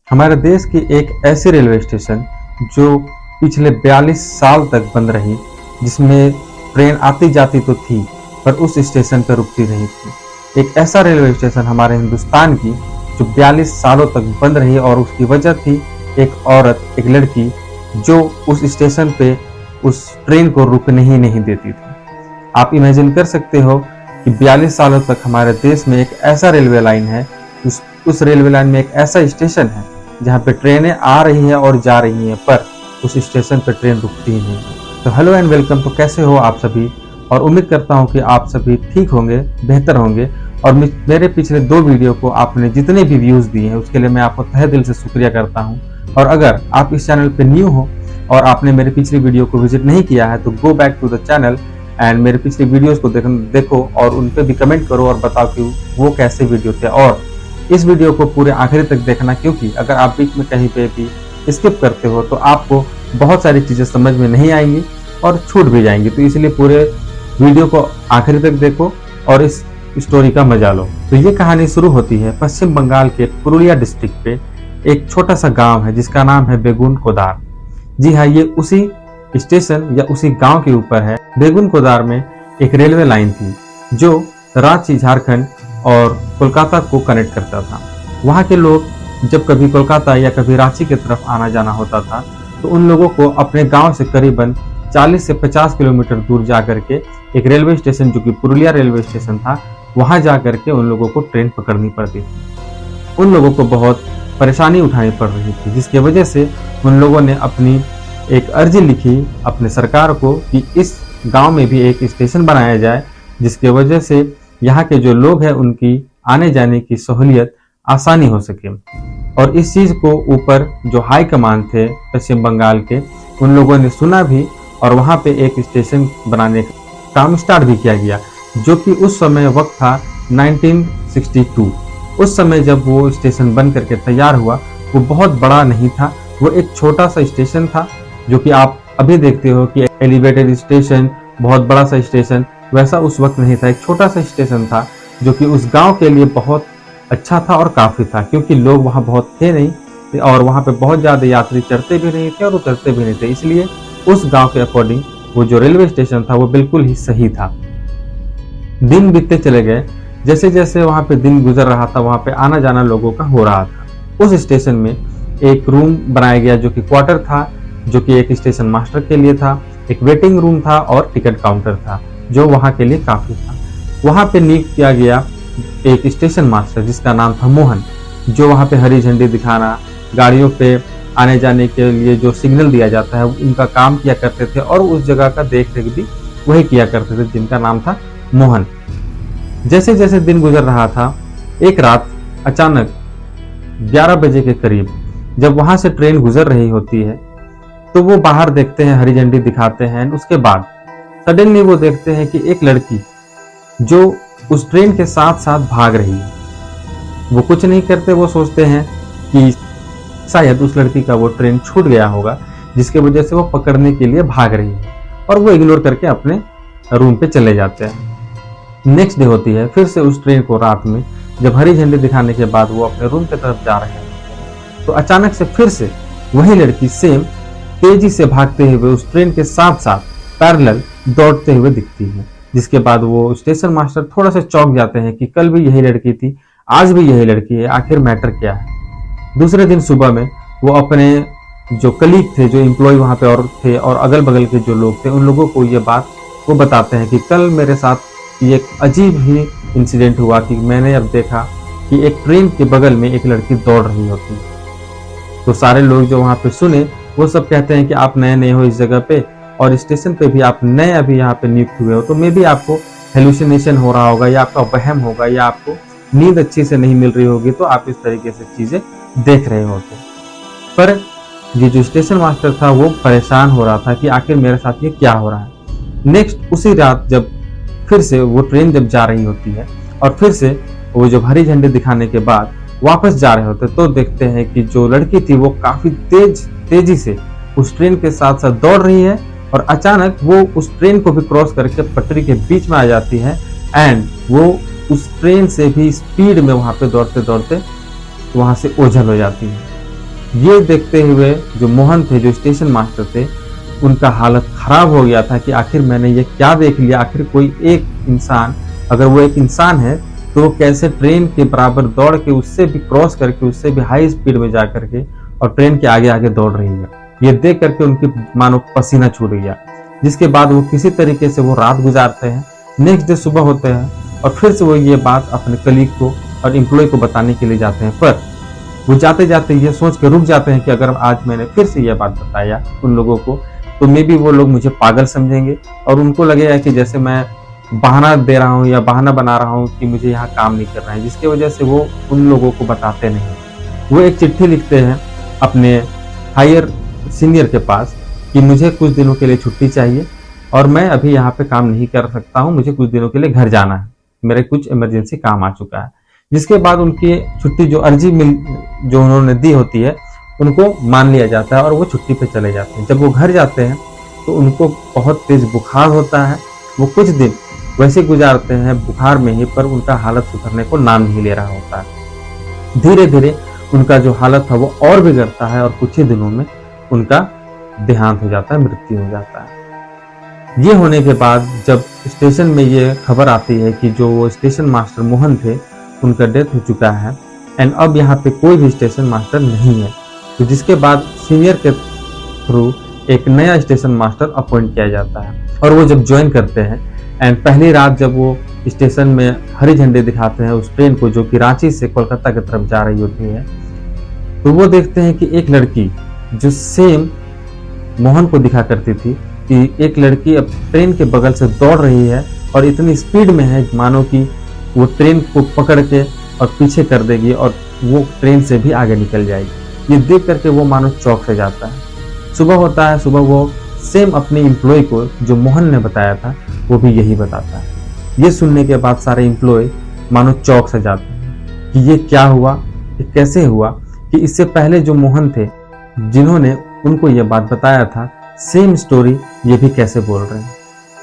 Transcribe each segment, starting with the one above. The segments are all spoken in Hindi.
हमारे देश की एक ऐसी रेलवे स्टेशन जो पिछले 42 साल तक बंद रही, जिसमें ट्रेन आती जाती तो थी पर उस स्टेशन पर रुकती नहीं थी। एक ऐसा रेलवे स्टेशन हमारे हिंदुस्तान की जो 42 सालों तक बंद रही और उसकी वजह थी एक औरत, एक लड़की जो उस स्टेशन पे उस ट्रेन को रुकने ही नहीं देती थी। आप इमेजिन कर सकते हो कि 42 सालों तक हमारे देश में एक ऐसा रेलवे लाइन है, उस रेलवे लाइन में एक ऐसा स्टेशन है जहाँ पे ट्रेनें आ रही हैं और जा रही हैं, पर उस स्टेशन पे ट्रेन रुकती ही नहीं। तो हेलो एंड वेलकम। तो कैसे हो आप सभी, और उम्मीद करता हूँ कि आप सभी ठीक होंगे, बेहतर होंगे। और मेरे पिछले 2 वीडियो को आपने जितने भी व्यूज दिए हैं उसके लिए मैं आपको तहे दिल से शुक्रिया करता हूँ। और अगर आप इस चैनल पे न्यू हो और आपने मेरे पिछली वीडियो को विजिट नहीं किया है तो go back to the channel and मेरे पिछले वीडियोस को देखो और उन पे भी कमेंट करो और बताओ कि वो कैसे वीडियो थे। और इस वीडियो को पूरे आखिरी तक देखना, क्योंकि अगर आप बीच में कहीं पे भी स्किप करते हो तो आपको बहुत सारी चीजें समझ में नहीं आएंगी और छूट भी जाएंगी। तो इसलिए पूरे वीडियो को आखिरी तक देखो और इस स्टोरी का मजा लो। तो ये कहानी शुरू होती है पश्चिम बंगाल के पुरुलिया डिस्ट्रिक्ट पे एक छोटा सा गांव है जिसका नाम है बेगुन कोदार। जी हाँ, ये उसी स्टेशन या उसी गांव के ऊपर है। बेगुन कोदार में एक रेलवे लाइन थी जो रांची, झारखंड और कोलकाता को कनेक्ट करता था। वहाँ के लोग जब कभी कोलकाता या कभी रांची की तरफ आना जाना होता था तो उन लोगों को अपने गांव से करीबन 40 से 50 किलोमीटर दूर जा करके एक रेलवे स्टेशन, जो कि पुरुलिया रेलवे स्टेशन था, वहां जा करके उन लोगों को ट्रेन पकड़नी पड़ती थी। उन लोगों को बहुत परेशानी उठानी पड़ रही थी, जिसकी वजह से उन लोगों ने अपनी एक अर्जी लिखी अपने सरकार को कि इस गांव में भी एक स्टेशन बनाया जाए, जिसकी वजह से यहाँ के जो लोग हैं उनकी आने जाने की सहूलियत आसानी हो सके। और इस चीज को ऊपर जो हाई कमान थे पश्चिम बंगाल के, उन लोगों ने सुना भी और वहां पे एक स्टेशन बनाने का काम स्टार्ट भी किया गया, जो कि उस समय वक्त था 1962। उस समय जब वो स्टेशन बन करके तैयार हुआ, वो बहुत बड़ा नहीं था, वो एक छोटा सा स्टेशन था। जो कि आप अभी देखते हो कि एलिवेटेड स्टेशन, बहुत बड़ा सा स्टेशन, वैसा उस वक्त नहीं था। एक छोटा सा स्टेशन था जो कि उस गांव के लिए बहुत अच्छा था और काफी था, क्योंकि लोग वहां बहुत थे नहीं और वहां पे बहुत ज्यादा यात्री चढ़ते भी नहीं थे और उतरते भी नहीं थे। इसलिए उस गांव के अकॉर्डिंग वो जो रेलवे स्टेशन था वो बिल्कुल ही सही था। दिन बीतते चले गए, जैसे जैसे वहां पे दिन गुजर रहा था वहां पे आना जाना लोगों का हो रहा था। उस स्टेशन में एक रूम बनाया गया जो कि क्वार्टर था, जो कि एक स्टेशन मास्टर के लिए था। एक वेटिंग रूम था और टिकट काउंटर था जो वहां के लिए काफी था। वहां पे नियुक्त किया गया एक स्टेशन मास्टर जिसका नाम था मोहन, जो वहां पे हरी झंडी दिखाना, गाड़ियों पे आने जाने के लिए जो सिग्नल दिया जाता है उनका काम किया करते थे और उस जगह का देख रेख भी वही किया करते थे, जिनका नाम था मोहन। जैसे जैसे दिन गुजर रहा था, एक रात अचानक 11 बजे के करीब जब वहां से ट्रेन गुजर रही होती है तो वो बाहर देखते हैं, हरी झंडी दिखाते हैं। उसके बाद सडनली वो देखते हैं कि एक लड़की जो उस ट्रेन के साथ साथ भाग रही है। वो कुछ नहीं करते, वो सोचते हैं कि शायद उस लड़की का वो ट्रेन छूट गया होगा, जिसके वजह से वो पकड़ने के लिए भाग रही है, और वो इग्नोर करके अपने रूम पे चले जाते हैं। नेक्स्ट डे होती है, फिर से उस ट्रेन को रात में जब हरी झंडी दिखाने के बाद वो अपने रूम की तरफ जा रहे हैं तो अचानक से फिर से वही लड़की सेम तेजी से भागते हुए उस ट्रेन के साथ साथ पैरेलल दौड़ते हुए दिखती है। जिसके बाद वो स्टेशन मास्टर थोड़ा सा चौंक जाते हैं कि कल भी यही लड़की थी, आज भी यही लड़की है, आखिर मैटर क्या है। दूसरे दिन सुबह में वो अपने जो कलीग थे, जो एम्प्लॉय वहां पे और थे और अगल बगल के जो लोग थे, उन लोगों को ये बात वो बताते हैं कि कल मेरे साथ ये एक अजीब ही इंसिडेंट हुआ कि मैंने अब देखा कि एक ट्रेन के बगल में एक लड़की दौड़ रही होती है। तो सारे लोग जो वहां पे सुने वो सब कहते हैं कि आप नए नए हो इस जगह पे और स्टेशन पे भी आप नए अभी यहाँ पे नियुक्त हुए हो, तो मे भी आपको हेलुसिनेशन हो रहा होगा या आपका वहम होगा या आपको नींद अच्छी से नहीं मिल रही होगी, तो आप इस तरीके से चीजें देख रहे होते। पर ये जो स्टेशन मास्टर था वो परेशान हो रहा था कि आखिर मेरे साथ ये क्या हो रहा है। नेक्स्ट उसी रात जब फिर से वो ट्रेन जब जा रही होती है और फिर से वो जब हरी झंडी दिखाने के बाद वापस जा रहे होते तो देखते हैं कि जो लड़की थी वो काफी तेजी से उस ट्रेन के साथ साथ दौड़ रही है और अचानक वो उस ट्रेन को भी क्रॉस करके पटरी के बीच में आ जाती है एंड वो उस ट्रेन से भी स्पीड में वहां पे दौड़ते दौड़ते वहां से ओझल हो जाती है। ये देखते हुए जो मोहन थे, जो स्टेशन मास्टर थे, उनका हालत खराब हो गया था कि आखिर मैंने ये क्या देख लिया। आखिर कोई एक इंसान, अगर वो एक इंसान है तो वो कैसे ट्रेन के बराबर दौड़ के, उससे भी क्रॉस करके, उससे भी हाई स्पीड में जा करके और ट्रेन के आगे आगे दौड़ रही है। ये देख करके उनकी मानो पसीना छूट गया। जिसके बाद वो किसी तरीके से वो रात गुजारते हैं। नेक्स्ट डे सुबह होते हैं और फिर से वो ये बात अपने कलीग को और एम्प्लॉय को बताने के लिए जाते हैं, पर वो जाते जाते ये सोच के रुक जाते हैं कि अगर आज मैंने फिर से यह बात बताया उन लोगों को तो मे बी वो लोग मुझे पागल समझेंगे और उनको लगेगा कि जैसे मैं बहाना दे रहा हूँ या बहाना बना रहा हूँ कि मुझे यहाँ काम नहीं कर रहा है, जिसकी वजह से वो उन लोगों को बताते नहीं। वो एक चिट्ठी लिखते हैं अपने हायर सीनियर के पास कि मुझे कुछ दिनों के लिए छुट्टी चाहिए और मैं अभी यहाँ पे काम नहीं कर सकता हूँ, मुझे कुछ दिनों के लिए घर जाना है, मेरे कुछ इमरजेंसी काम आ चुका है। जिसके बाद उनकी छुट्टी जो अर्जी जो उन्होंने दी होती है उनको मान लिया जाता है और वो छुट्टी पे चले जाते हैं। जब वो घर जाते हैं तो उनको बहुत तेज बुखार होता है। वो कुछ दिन वैसे गुजारते हैं बुखार में ही, पर उनका हालत सुधरने को नाम नहीं ले रहा होता है। धीरे धीरे उनका जो हालत था वो और बिगड़ता है और कुछ ही दिनों में उनका देहांत हो जाता है, मृत्यु हो जाता है। ये होने के बाद जब स्टेशन में ये खबर आती है कि जो वो स्टेशन मास्टर मोहन थे उनका डेथ हो चुका है एंड अब यहाँ पे कोई भी स्टेशन मास्टर नहीं है, तो जिसके बाद सीनियर के थ्रू एक नया स्टेशन मास्टर अपॉइंट किया जाता है और वो जब ज्वाइन करते हैं एंड पहली रात जब वो स्टेशन में हरी झंडे दिखाते हैं उस ट्रेन को जो कि रांची से कोलकाता की तरफ जा रही होती है, तो वो देखते हैं कि एक लड़की जो सेम मोहन को दिखा करती थी कि एक लड़की अब ट्रेन के बगल से दौड़ रही है और इतनी स्पीड में है मानो कि वो ट्रेन को पकड़ के और पीछे कर देगी और वो ट्रेन से भी आगे निकल जाएगी। ये देख करके वो मानो चौंक से जाता है। सुबह होता है, सुबह वो सेम अपने एम्प्लॉय को जो मोहन ने बताया था वो भी यही बताता है। ये सुनने के बाद सारे एम्प्लॉय मानो चौंक से जाते हैं कि ये क्या हुआ, ये कैसे हुआ कि इससे पहले जो मोहन थे जिन्होंने उनको ये बात बताया था, सेम स्टोरी ये भी कैसे बोल रहे हैं।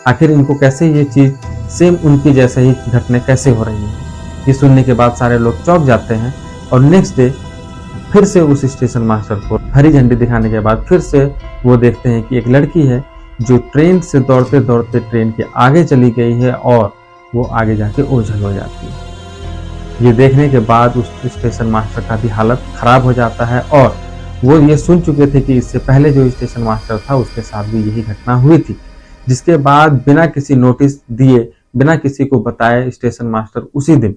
आखिर इनको कैसे ये चीज सेम उनकी जैसे ही घटना कैसे हो रही है। ये सुनने के बाद सारे लोग चौंक जाते हैं और नेक्स्ट डे फिर से उस स्टेशन मास्टर को हरी झंडी दिखाने के बाद फिर से वो देखते हैं कि एक लड़की है जो ट्रेन से दौड़ते दौड़ते ट्रेन के आगे चली गई है और वो आगे जाके ओझल हो जाती है। ये देखने के बाद उस स्टेशन मास्टर का भी हालत खराब हो जाता है और वो ये सुन चुके थे कि इससे पहले जो स्टेशन मास्टर था उसके साथ भी यही घटना हुई थी। जिसके बाद बिना किसी नोटिस दिए, बिना किसी को बताए स्टेशन मास्टर उसी दिन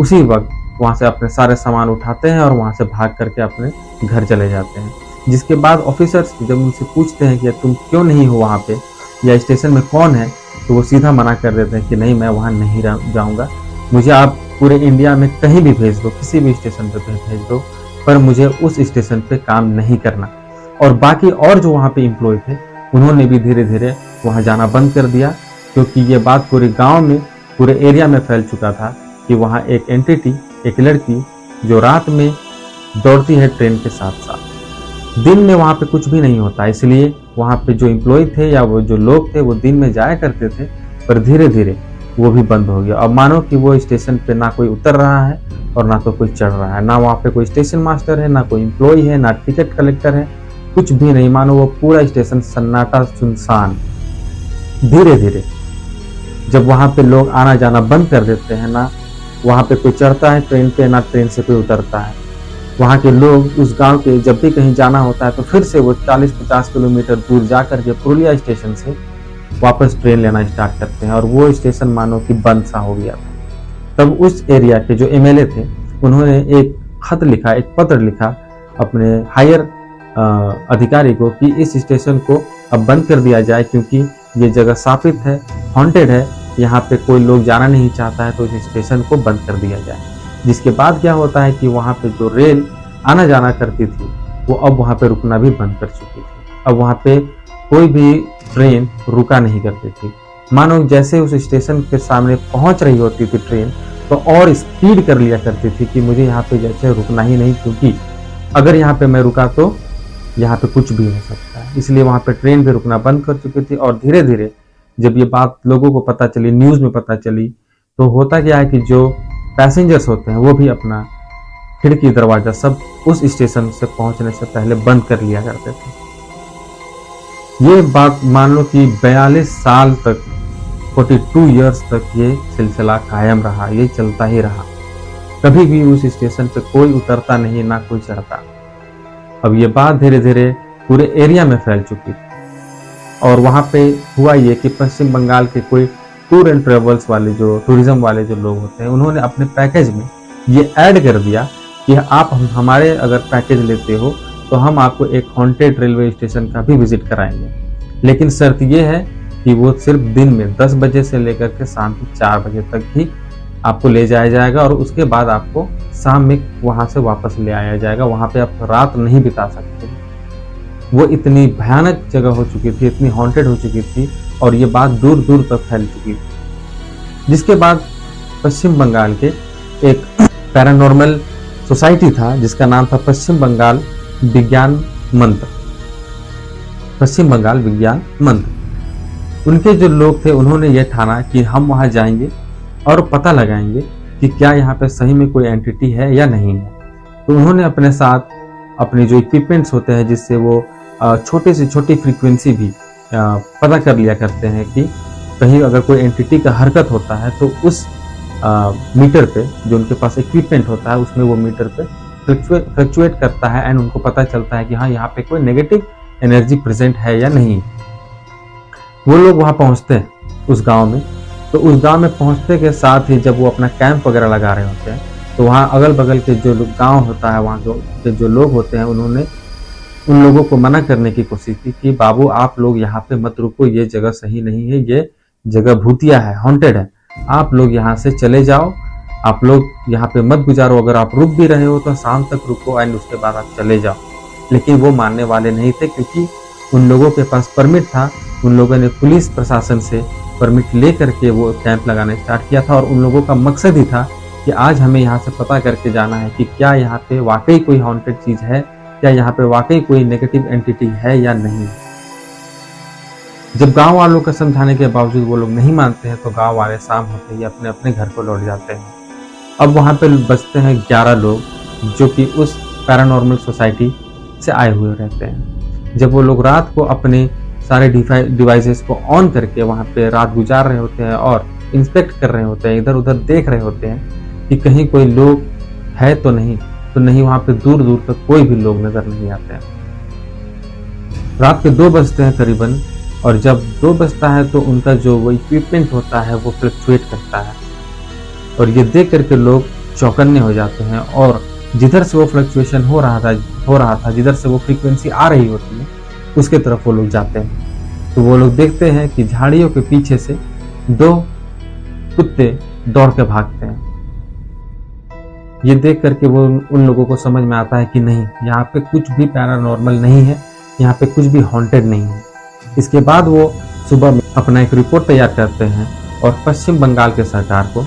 उसी वक्त वहां से अपने सारे सामान उठाते हैं और वहां से भाग करके अपने घर चले जाते हैं। जिसके बाद ऑफिसर्स जब उनसे पूछते हैं कि तुम क्यों नहीं हो वहां पे या स्टेशन में कौन है, तो वो सीधा मना कर देते हैं कि नहीं, मैं वहां नहीं जाऊंगा, मुझे आप पूरे इंडिया में कहीं भी भेज दो, किसी भी स्टेशन पे भेज दो, पर मुझे उस स्टेशन पे काम नहीं करना। और बाकी और जो वहाँ पे एम्प्लॉय थे उन्होंने भी धीरे धीरे वहाँ जाना बंद कर दिया, क्योंकि ये बात पूरे गांव में, पूरे एरिया में फैल चुका था कि वहाँ एक एंटिटी, एक लड़की जो रात में दौड़ती है ट्रेन के साथ साथ, दिन में वहाँ पे कुछ भी नहीं होता। इसलिए वहाँ पे जो एम्प्लॉय थे या वो जो लोग थे वो दिन में जाया करते थे, पर धीरे धीरे वो भी बंद हो गया। अब मानो कि वो स्टेशन पे ना कोई उतर रहा है और ना तो कोई चढ़ रहा है, ना वहाँ पे कोई स्टेशन मास्टर है, ना कोई एम्प्लॉय है, ना टिकट कलेक्टर है, कुछ भी नहीं। मानो वो पूरा स्टेशन सन्नाटा सुनसान। धीरे धीरे जब वहाँ पे लोग आना जाना बंद कर देते हैं, ना वहाँ पे कोई चढ़ता है ट्रेन पे, ना ट्रेन से कोई उतरता है, वहाँ के लोग उस गांव के जब भी कहीं जाना होता है तो फिर से वो 40-50 किलोमीटर दूर जा करके पुरुलिया स्टेशन से वापस ट्रेन लेना स्टार्ट करते हैं और वो स्टेशन मानो कि बंद सा हो गया था। तब उस एरिया के जो एमएलए थे उन्होंने एक खत लिखा, एक पत्र लिखा अपने हायर अधिकारी को कि इस स्टेशन को अब बंद कर दिया जाए, क्योंकि ये जगह शापित है, हॉन्टेड है, यहाँ पे कोई लोग जाना नहीं चाहता है, तो इस स्टेशन को बंद कर दिया जाए। जिसके बाद क्या होता है कि वहाँ पे जो रेल आना जाना करती थी वो अब वहाँ पे रुकना भी बंद कर चुकी थी। अब वहाँ पे कोई भी ट्रेन रुका नहीं करती थी। मानो जैसे उस स्टेशन के सामने पहुंच रही होती थी ट्रेन तो और स्पीड कर लिया करती थी कि मुझे यहाँ पे जैसे रुकना ही नहीं, क्योंकि अगर यहाँ पे मैं रुका तो यहाँ पे कुछ भी हो सकता है। इसलिए वहाँ पे ट्रेन भी रुकना बंद कर चुकी थी। और धीरे धीरे जब ये बात लोगों को पता चली, न्यूज में पता चली, तो होता क्या है कि जो पैसेंजर्स होते हैं वो भी अपना खिड़की दरवाजा सब उस स्टेशन से पहुंचने से पहले बंद कर लिया करते थे। ये बात मान लो कि 42 साल तक 42 इयर्स तक ये सिलसिला कायम रहा, ये चलता ही रहा। कभी भी उस स्टेशन पे कोई उतरता नहीं, ना कोई चढ़ता। अब ये बात धीरे धीरे पूरे एरिया में फैल चुकी थी और वहाँ पे हुआ ये कि पश्चिम बंगाल के कोई टूर एंड ट्रेवल्स वाले जो टूरिज्म वाले जो लोग होते हैं, उन्होंने अपने पैकेज में ये ऐड कर दिया कि आप हमारे अगर पैकेज लेते हो तो हम आपको एक हॉन्टेड रेलवे स्टेशन का भी विजिट कराएंगे, लेकिन शर्त ये है कि वो सिर्फ दिन में 10 बजे से लेकर के शाम के 4 बजे तक ही आपको ले जाया जाएगा और उसके बाद आपको शाम में वहां से वापस ले आया जाएगा। वहां पे आप रात नहीं बिता सकते। वो इतनी भयानक जगह हो चुकी थी, इतनी हॉन्टेड हो चुकी थी और ये बात दूर दूर तक फैल चुकी थी। जिसके बाद पश्चिम बंगाल के एक पैरानॉर्मल सोसाइटी था जिसका नाम था पश्चिम बंगाल विज्ञान मंत्र। पश्चिम बंगाल विज्ञान मंत्र, उनके जो लोग थे उन्होंने ये ठाना कि हम वहां जाएंगे और पता लगाएंगे कि क्या यहाँ पे सही में कोई एंटिटी है या नहीं है। तो उन्होंने अपने साथ अपने जो इक्विपमेंट्स होते हैं जिससे वो छोटी से छोटी फ्रीक्वेंसी भी पता कर लिया करते हैं कि कहीं अगर कोई एंटिटी का हरकत होता है तो उस मीटर पे जो उनके पास इक्विपमेंट होता है उसमें वो मीटर पे फ्लक्चुएट करता है एंड उनको पता चलता है कि हाँ यहाँ पे कोई नेगेटिव एनर्जी प्रेजेंट है या नहीं। वो लोग वहाँ पहुँचते हैं उस गांव में। तो उस गांव में पहुँचते के साथ ही जब वो अपना कैंप वगैरह लगा रहे होते हैं तो वहाँ अगल बगल के जो गांव होता है, वहाँ जो लोग होते हैं, उन्होंने उन लोगों को मना करने की कोशिश की कि बाबू आप लोग यहाँ पे मत रुको, ये जगह सही नहीं है, ये जगह भूतिया है, हॉन्टेड है, आप लोग यहाँ से चले जाओ, आप लोग यहाँ पे मत गुजारो, अगर आप रुक भी रहे हो तो शाम तक रुको एंड उसके बाद आप चले जाओ। लेकिन वो मानने वाले नहीं थे क्योंकि उन लोगों के पास परमिट था। उन लोगों ने पुलिस प्रशासन से परमिट ले करके वो कैंप लगाना स्टार्ट किया था और उन लोगों का मकसद ही था कि आज हमें यहाँ से पता करके जाना है कि क्या यहाँ पे वाकई कोई हॉन्टेड चीज है, क्या यहाँ पे वाकई कोई नेगेटिव एंटिटी है या नहीं। जब गांव वालों का समझाने के बावजूद वो लोग नहीं मानते हैं तो गांव वाले शाम होते ही अपने अपने घर को लौट जाते हैं। अब वहाँ पे बचते हैं 11 लोग जो कि उस पैरानॉर्मल सोसाइटी से आए हुए रहते हैं। जब वो लोग रात को अपने सारे डिवाइसेस को ऑन करके वहाँ पे रात गुजार रहे होते हैं और इंस्पेक्ट कर रहे होते हैं, इधर उधर देख रहे होते हैं कि कहीं कोई लोग है तो नहीं वहाँ पे दूर दूर तक कोई भी लोग नजर नहीं आते हैं। रात के 2 बजते हैं करीबन और जब 2 बजता है तो उनका जो वो इक्विपमेंट होता है वो फ्लक्चुएट करता है और ये देख करके लोग चौकन्ने हो जाते हैं और जिधर से वो फ्लक्चुएशन हो रहा था, जिधर से वो फ्रीक्वेंसी आ रही होती है उसके तरफ वो लोग जाते हैं। तो वो लोग देखते हैं कि झाड़ियों के पीछे से 2 कुत्ते दौड़ के भागते हैं। ये देख करके वो उन लोगों को समझ में आता है कि नहीं, यहाँ पे कुछ भी पैरानॉर्मल नहीं है, यहाँ पे कुछ भी हॉन्टेड नहीं है। इसके बाद वो सुबह में अपना एक रिपोर्ट तैयार करते हैं और पश्चिम बंगाल के सरकार को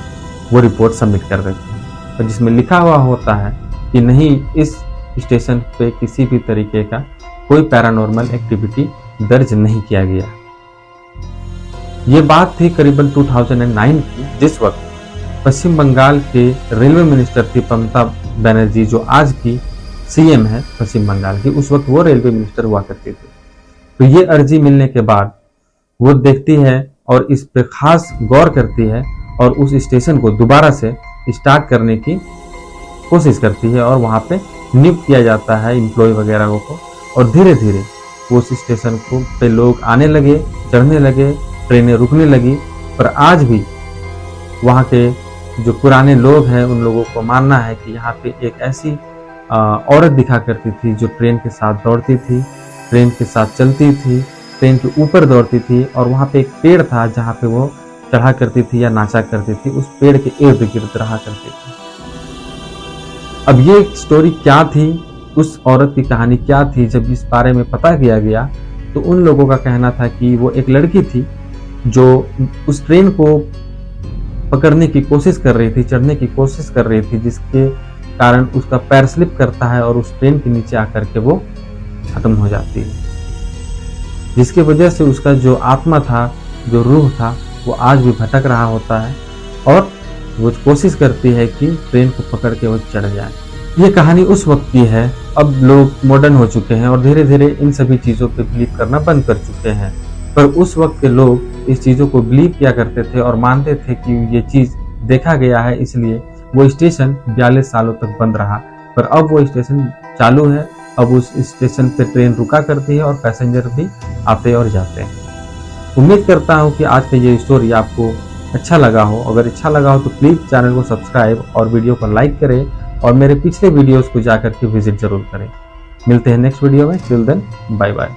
वो रिपोर्ट सबमिट कर देते हैं और जिसमें लिखा हुआ होता है कि नहीं, इस स्टेशन पे किसी भी तरीके का कोई पैरानॉर्मल एक्टिविटी दर्ज नहीं किया गया। ये बात थी करीबन 2009 की, जिस वक्त पश्चिम बंगाल के रेलवे मिनिस्टर थी ममता बनर्जी, जो आज की सीएम है पश्चिम बंगाल की। उस वक्त वो रेलवे मिनिस्टर हुआ करती थी। तो ये अर्जी मिलने के बाद वो देखती है और इस पे खास गौर करती है और उस स्टेशन को दोबारा से स्टार्ट करने की कोशिश करती है और वहाँ पे नियुक्त किया जाता है एम्प्लॉय वगैरह को और धीरे धीरे वो उस स्टेशन को पे लोग आने लगे, चढ़ने लगे, ट्रेनें रुकने लगी। पर आज भी वहाँ के जो पुराने लोग हैं उन लोगों को मानना है कि यहाँ पे एक ऐसी औरत दिखा करती थी जो ट्रेन के साथ दौड़ती थी, ट्रेन के साथ चलती थी, ट्रेन के ऊपर दौड़ती थी और वहाँ पे एक पेड़ था जहाँ पे वो चढ़ा करती थी या नाचा करती थी, उस पेड़ के इर्द गिर्द रहा करती थी। अब ये स्टोरी क्या थी, उस औरत की कहानी क्या थी, जब इस बारे में पता किया गया तो उन लोगों का कहना था कि वो एक लड़की थी जो उस ट्रेन को पकड़ने की कोशिश कर रही थी, चढ़ने की कोशिश कर रही थी, जिसके कारण उसका पैर स्लिप करता है और उस ट्रेन के नीचे आकर के वो खत्म हो जाती है, जिसकी वजह से उसका जो आत्मा था, जो रूह था, वो आज भी भटक रहा होता है और वो कोशिश करती है कि ट्रेन को पकड़ के वो चढ़ जाए। ये कहानी उस वक्त की है। अब लोग मॉडर्न हो चुके हैं और धीरे धीरे इन सभी चीज़ों पे बिलीव करना बंद कर चुके हैं, पर उस वक्त के लोग इस चीज़ों को बिलीव किया करते थे और मानते थे कि ये चीज़ देखा गया है, इसलिए वो स्टेशन 42 सालों तक बंद रहा। पर अब वो स्टेशन चालू है। अब उस स्टेशन पे ट्रेन रुका करती है और पैसेंजर भी आते और जाते हैं। उम्मीद करता हूँ कि आज का ये स्टोरी आपको अच्छा लगा हो। अगर अच्छा लगा हो तो प्लीज़ चैनल को सब्सक्राइब और वीडियो को लाइक करें और मेरे पिछले वीडियोस को जाकर के विजिट जरूर करें। मिलते हैं नेक्स्ट वीडियो में। Till then bye bye.